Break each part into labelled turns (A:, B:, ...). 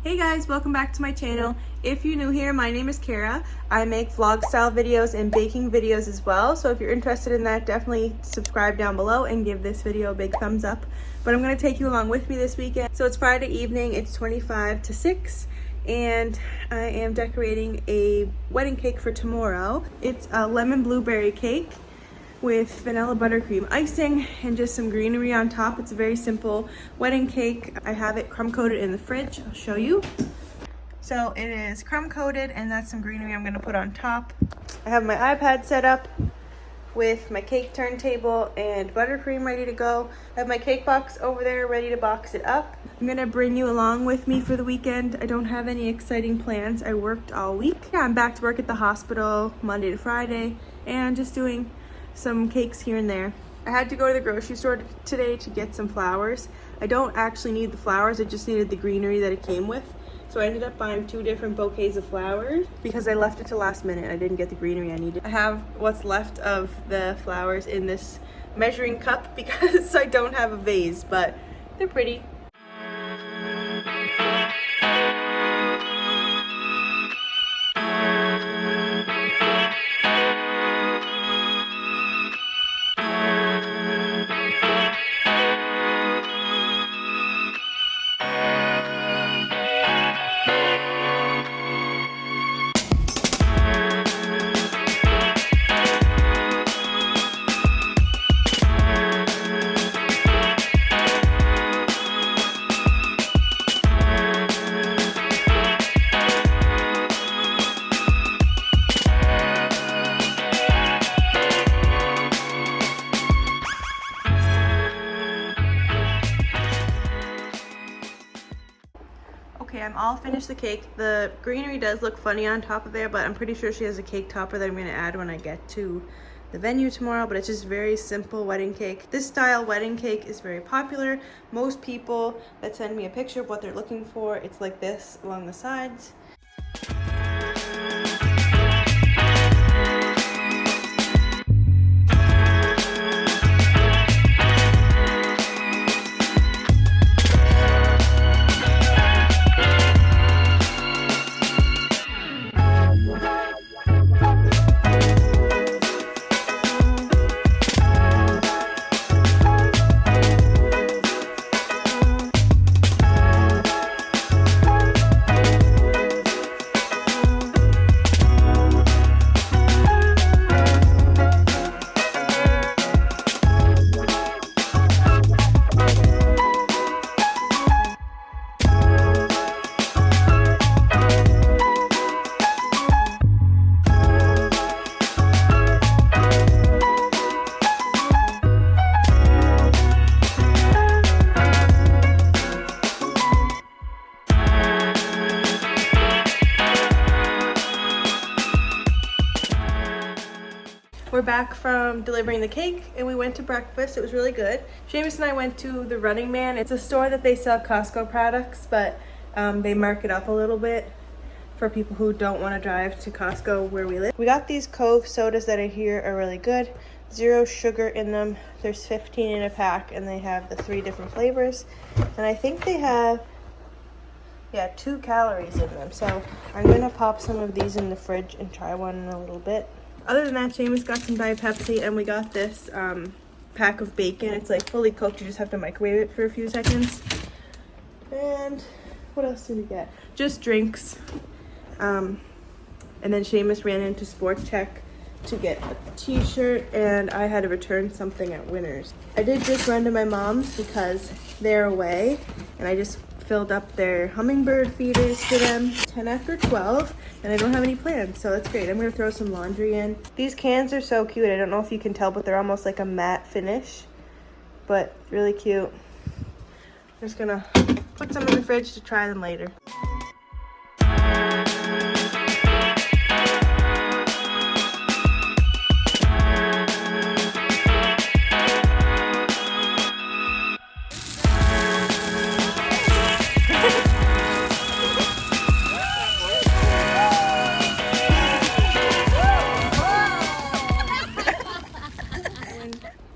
A: Hey guys, welcome back to my channel. If you're new here, my name is Cara. I make vlog style videos and baking videos as well. So if you're interested in that, definitely subscribe down below and give this video a big thumbs up. But I'm gonna take you along with me this weekend. So it's Friday evening, it's 25 to 6. And I am decorating a wedding cake for tomorrow. It's a lemon blueberry cake with vanilla buttercream icing and just some greenery on top. It's a very simple wedding cake. I have it crumb coated in the fridge. I'll show you. So it is crumb coated and that's some greenery I'm gonna put on top. I have my iPad set up with my cake turntable and buttercream ready to go. I have my cake box over there ready to box it up. I'm gonna bring you along with me for the weekend. I don't have any exciting plans. I worked all week. Yeah, I'm back to work at the hospital Monday to Friday and just doing some cakes here and there. I had to go to the grocery store today to get some flowers. I don't actually need the flowers, I just needed the greenery that it came with. So I ended up buying 2 different bouquets of flowers because I left it to last minute. I didn't get the greenery I needed. I have what's left of the flowers in this measuring cup because I don't have a vase, but they're pretty. Okay, I'm all finished the cake. The greenery does look funny on top of there, but I'm pretty sure she has a cake topper that I'm gonna add when I get to the venue tomorrow, but it's just very simple wedding cake. This style wedding cake is very popular. Most people that send me a picture of what they're looking for, it's like this along the sides. We're back from delivering the cake and we went to breakfast. It was really good. Seamus and I went to the Running Man. It's a store that they sell Costco products, but they mark it up a little bit for people who don't want to drive to Costco where we live. We got these Cove sodas that are here are really good. 0 sugar in them. There's 15 in a pack and they have the 3 different flavors. And I think they have, 2 calories in them. So I'm gonna pop some of these in the fridge and try one in a little bit. Other than that, Seamus got some Diet Pepsi and we got this pack of bacon. It's like fully cooked, you just have to microwave it for a few seconds. And what else did we get? Just drinks. And then Seamus ran into Sports Tech to get a t-shirt and I had to return something at Winners. I did just run to my mom's because they're away and I just filled up their hummingbird feeders for them. 10 after 12 and I don't have any plans, so that's great. I'm gonna throw some laundry in. These cans are so cute. I don't know if you can tell, but they're almost like a matte finish, but really cute. I'm just gonna put some in the fridge to try them later.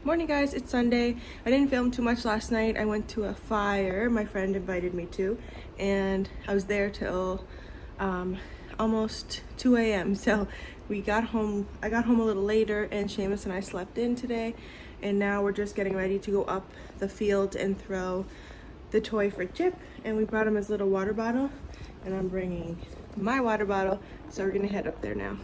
A: Morning guys, it's Sunday. I didn't film too much last night. I went to a fire my friend invited me to and I was there till almost 2 a.m. So I got home a little later, and Seamus and I slept in today, and now we're just getting ready to go up the field and throw the toy for Chip. And we brought him his little water bottle, and I'm bringing my water bottle, so we're gonna head up there now.